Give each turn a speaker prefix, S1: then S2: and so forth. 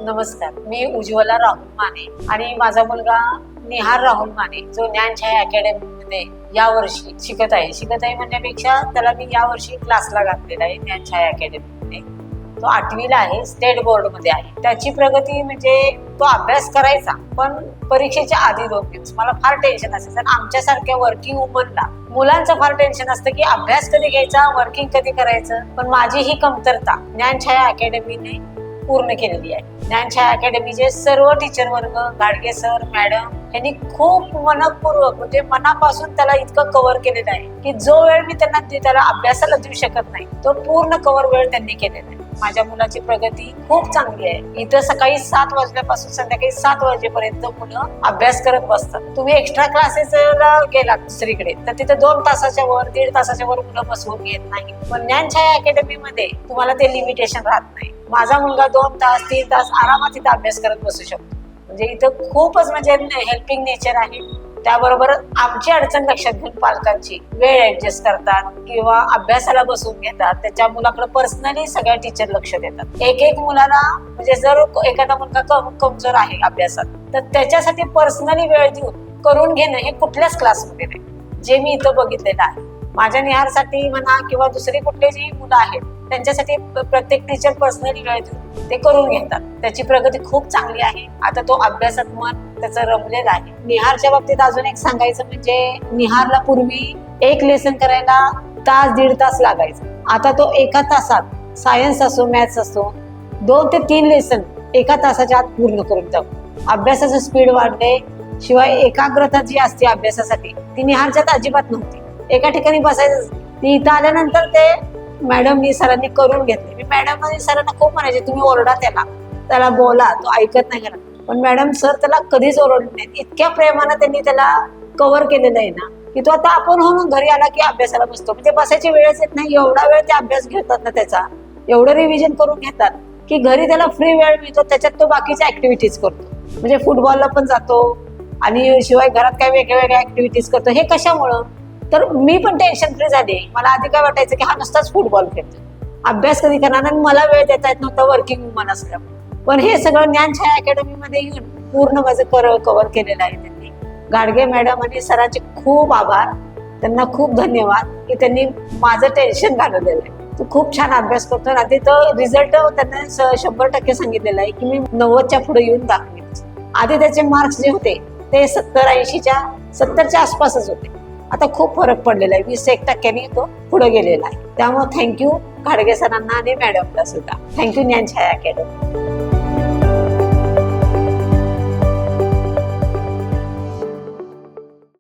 S1: नमस्कार, मी उज्ज्वला राहुल माने आणि माझा मुलगा निहार राहुल माने जो ज्ञानछाया अकॅडमी मध्ये यावर्षी शिकत आहे म्हणण्यापेक्षा त्याला मी यावर्षी क्लासला घातलेला आहे ज्ञानछाया अकॅडमीमध्ये. तो 8वीला आहे, स्टेट बोर्ड मध्ये आहे. त्याची प्रगती म्हणजे तो अभ्यास करायचा, पण परीक्षेच्या आधी 2 दिवस मला फार टेन्शन असायचं. आमच्यासारख्या वर्किंग वुमनला मुलांचं फार टेन्शन असतं की अभ्यास कधी घ्यायचा, वर्किंग कधी करायचं. पण माझी ही कमतरता ज्ञानछाया अकॅडमीने पूर्ण केलेली आहे. ज्ञानछाया अकॅडमीचे सर्व टीचर वर्ग, गाडगे सर, मॅडम यांनी खूप मनपूर्वक म्हणजे मनापासून त्याला इतकं कव्हर केलेलं आहे की जो वेळ मी त्याला अभ्यासाला देऊ शकत नाही तो पूर्ण कव्हर वेळ त्यांनी केलेला आहे. माझ्या मुलाची प्रगती खूप चांगली आहे. इथं सकाळी 7 वाजल्यापासून संध्याकाळी 7 वाजेपर्यंत मुलं अभ्यास करत बसतात. तुम्ही एक्स्ट्रा क्लासेसला गेलात दुसरीकडे तर तिथे 2 तासाच्या वर 1.5 तासाच्या वर मुलं बसवून घेत नाही. पण ज्ञानछाया अकॅडमी मध्ये तुम्हाला ते लिमिटेशन राहत नाही. माझा मुलगा 2 तास 3 तास आरामात इथं अभ्यास करत बसू शकतो. म्हणजे इथं खूपच म्हणजे हेल्पिंग नेचर आहे. त्याबरोबर आमची अडचण लक्षात घेऊन पालकांची वेळ ऍडजस्ट करतात किंवा अभ्यासाला बसवून घेतात. त्याच्या मुलाकडे पर्सनली सगळ्या टीचर लक्ष देतात. एक मुलाला म्हणजे जर एखादा मुलगा कमजोर आहे अभ्यासात तर त्याच्यासाठी पर्सनली वेळ देऊन करून घेणं हे कुठल्याच क्लासमध्ये नाही, जे मी इथं बघितलेलं आहे. माझ्या निहारसाठी म्हणा किंवा दुसरी कुठले जी मुलं आहेत त्यांच्यासाठी प्रत्येक टीचर पर्सनली वेळ देऊन ते करून घेतात. त्याची प्रगती खूप चांगली आहे. आता तो अभ्यासात मन त्याचं रमलेलं आहे. निहारच्या बाबतीत अजून एक सांगायचं म्हणजे निहारला पूर्वी एक लेसन करायला 1.5 तास लागायचं. आता तो 1 तासात सायन्स असो मॅथ्स असो 2 ते 3 लेसन 1 तासाच्या आत पूर्ण करून टाकतो. अभ्यासाचं स्पीड वाढले, शिवाय एकाग्रता जी असते अभ्यासासाठी ती निहारच्यात अजिबात नव्हती. एका ठिकाणी बसायचं. ती इथं आल्यानंतर ते मॅडमनी सरांनी करून घेतले. मी मॅडम आणि सरांना खूप म्हणायचे तुम्ही ओरडा त्याला बोला, तो ऐकत नाही घरात. पण मॅडम सर त्याला कधीच ओरडले नाहीत. इतक्या प्रेमानं त्यांनी त्याला कव्हर केलेलं आहे ना की तो आता आपण होऊन घरी आला की अभ्यासाला बसतो. म्हणजे बसायची वेळच येत नाही. एवढा वेळ ते अभ्यास घेतात ना त्याचा, एवढं रिव्हिजन करून घेतात की घरी त्याला फ्री वेळ मिळतो त्याच्यात तो बाकीच्या ऍक्टिव्हिटीज करतो. म्हणजे फुटबॉलला पण जातो आणि शिवाय घरात काय वेगळ्या ऍक्टिव्हिटीज करतो. हे कशामुळं तर मी पण टेन्शन फ्री झाले. मला आधी काय वाटायचं की हा नुसताच फुटबॉल खेळतो, अभ्यास कधी करणार आणि मला वेळ देता येत नव्हता वर्किंग वुमन असल्यामुळे. पण हे सगळं ज्ञानछाया अकॅडमी मध्ये येऊन पूर्ण माझं कव्हर केलेलं आहे त्यांनी. गाडगे मॅडम आणि सरांचे खूप आभार, त्यांना खूप धन्यवाद की त्यांनी माझं टेन्शन घालवलेलं आहे. तू खूप छान अभ्यास करतो. आधी तर रिझल्ट त्यांना 100% सांगितलेलं आहे की मी 90च्या पुढे येऊन दाखवेल. आधी त्याचे मार्क्स जे होते ते 70-80च्या आसपासच होते. आता खूप फरक पडलेला आहे. 20% तो पुढे गेलेला आहे. त्यामुळे थँक्यू गाडगे सरांना आणि मॅडमला सुद्धा. Thank you Gyanchhaya academy.